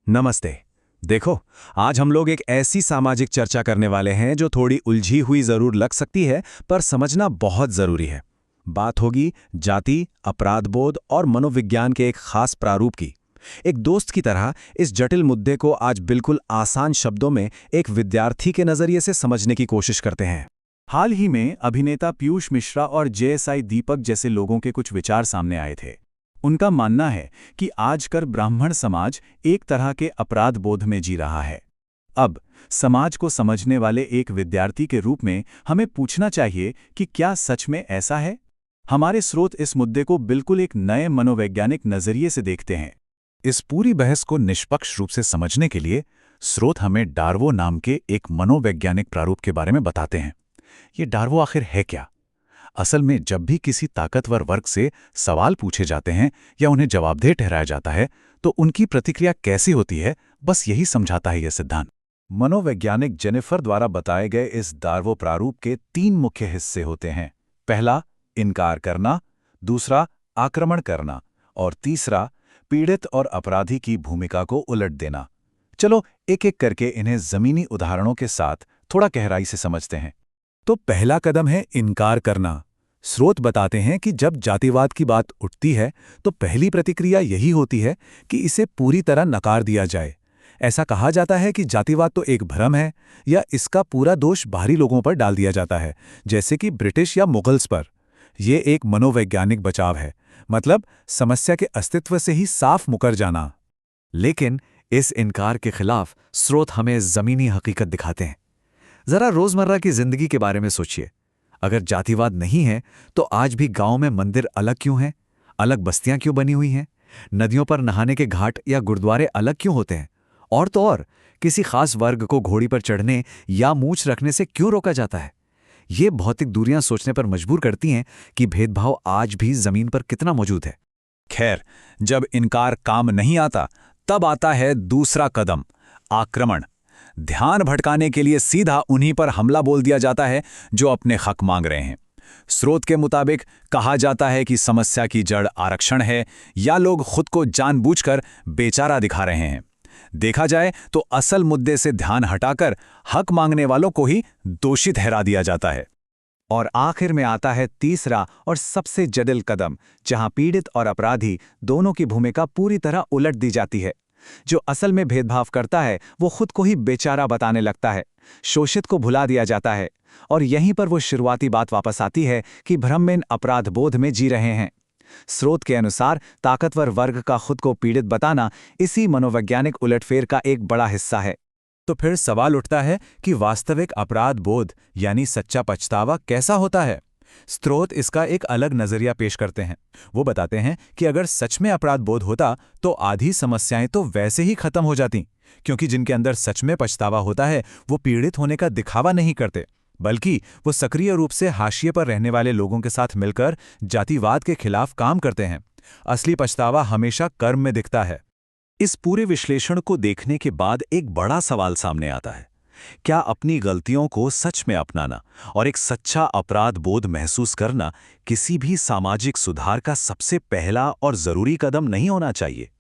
नमस्ते। देखो, आज हम लोग एक ऐसी सामाजिक चर्चा करने वाले हैं जो थोड़ी उलझी हुई जरूर लग सकती है, पर समझना बहुत जरूरी है। बात होगी जाति, अपराधबोध और मनोविज्ञान के एक खास प्रारूप की। एक दोस्त की तरह इस जटिल मुद्दे को आज बिल्कुल आसान शब्दों में एक विद्यार्थी के नजरिए से समझने की कोशिश करते हैं। हाल ही में अभिनेता पीयूष मिश्रा और जेएसआई दीपक जैसे लोगों के कुछ विचार सामने आए थे। उनका मानना है कि आजकल ब्राह्मण समाज एक तरह के अपराध बोध में जी रहा है। अब समाज को समझने वाले एक विद्यार्थी के रूप में हमें पूछना चाहिए कि क्या सच में ऐसा है। हमारे स्रोत इस मुद्दे को बिल्कुल एक नए मनोवैज्ञानिक नजरिए से देखते हैं। इस पूरी बहस को निष्पक्ष रूप से समझने के लिए स्रोत हमें डार्वो नाम के एक मनोवैज्ञानिक प्रारूप के बारे में बताते हैं। ये डार्वो आखिर है क्या? असल में जब भी किसी ताकतवर वर्ग से सवाल पूछे जाते हैं या उन्हें जवाबदेह ठहराया जाता है, तो उनकी प्रतिक्रिया कैसी होती है, बस यही समझाता है यह सिद्धांत। मनोवैज्ञानिक जेनिफर द्वारा बताए गए इस डार्वो प्रारूप के 3 मुख्य हिस्से होते हैं। पहला, इनकार करना, दूसरा, आक्रमण करना और तीसरा, पीड़ित और अपराधी की भूमिका को उलट देना। चलो एक एक करके इन्हें जमीनी उदाहरणों के साथ थोड़ा गहराई से समझते हैं। तो पहला कदम है इनकार करना। स्रोत बताते हैं कि जब जातिवाद की बात उठती है तो पहली प्रतिक्रिया यही होती है कि इसे पूरी तरह नकार दिया जाए। ऐसा कहा जाता है कि जातिवाद तो एक भ्रम है, या इसका पूरा दोष बाहरी लोगों पर डाल दिया जाता है, जैसे कि ब्रिटिश या मुगल्स पर। यह एक मनोवैज्ञानिक बचाव है, मतलब समस्या के अस्तित्व से ही साफ मुकर जाना। लेकिन इस इनकार के खिलाफ स्रोत हमें जमीनी हकीकत दिखाते हैं। जरा रोजमर्रा की जिंदगी के बारे में सोचिए। अगर जातिवाद नहीं है तो आज भी गांव में मंदिर अलग क्यों हैं? अलग बस्तियां क्यों बनी हुई हैं? नदियों पर नहाने के घाट या गुरुद्वारे अलग क्यों होते हैं? और तो और, किसी खास वर्ग को घोड़ी पर चढ़ने या मूंछ रखने से क्यों रोका जाता है? ये भौतिक दूरियां सोचने पर मजबूर करती हैं कि भेदभाव आज भी जमीन पर कितना मौजूद है। खैर, जब इनकार काम नहीं आता, तब आता है दूसरा कदम, आक्रमण। ध्यान भटकाने के लिए सीधा उन्हीं पर हमला बोल दिया जाता है जो अपने हक मांग रहे हैं। स्रोत के मुताबिक कहा जाता है कि समस्या की जड़ आरक्षण है, या लोग खुद को जानबूझकर बेचारा दिखा रहे हैं। देखा जाए तो असल मुद्दे से ध्यान हटाकर हक मांगने वालों को ही दोषी ठहरा दिया जाता है। और आखिर में आता है तीसरा और सबसे जटिल कदम, जहां पीड़ित और अपराधी दोनों की भूमिका पूरी तरह उलट दी जाती है। जो असल में भेदभाव करता है वो खुद को ही बेचारा बताने लगता है, शोषित को भुला दिया जाता है। और यहीं पर वो शुरुआती बात वापस आती है कि भ्रम में अपराध बोध में जी रहे हैं। स्रोत के अनुसार ताकतवर वर्ग का खुद को पीड़ित बताना इसी मनोवैज्ञानिक उलटफेर का एक बड़ा हिस्सा है। तो फिर सवाल उठता है कि वास्तविक अपराध बोध यानी सच्चा पछतावा कैसा होता है? स्रोत इसका एक अलग नजरिया पेश करते हैं। वो बताते हैं कि अगर सच में अपराध बोध होता तो आधी समस्याएं तो वैसे ही खत्म हो जाती, क्योंकि जिनके अंदर सच में पछतावा होता है वो पीड़ित होने का दिखावा नहीं करते, बल्कि वो सक्रिय रूप से हाशिए पर रहने वाले लोगों के साथ मिलकर जातिवाद के खिलाफ काम करते हैं। असली पछतावा हमेशा कर्म में दिखता है। इस पूरे विश्लेषण को देखने के बाद एक बड़ा सवाल सामने आता है। क्या अपनी गलतियों को सच में अपनाना और एक सच्चा अपराध बोध महसूस करना किसी भी सामाजिक सुधार का सबसे पहला और जरूरी कदम नहीं होना चाहिए?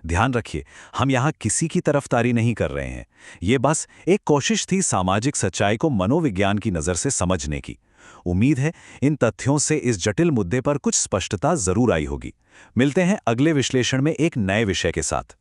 ध्यान रखिए, हम यहाँ किसी की तरफदारी नहीं कर रहे हैं। ये बस एक कोशिश थी सामाजिक सच्चाई को मनोविज्ञान की नज़र से समझने की। उम्मीद है इन तथ्यों से इस जटिल मुद्दे पर कुछ स्पष्टता जरूर आई होगी। मिलते हैं अगले विश्लेषण में एक नए विषय के साथ।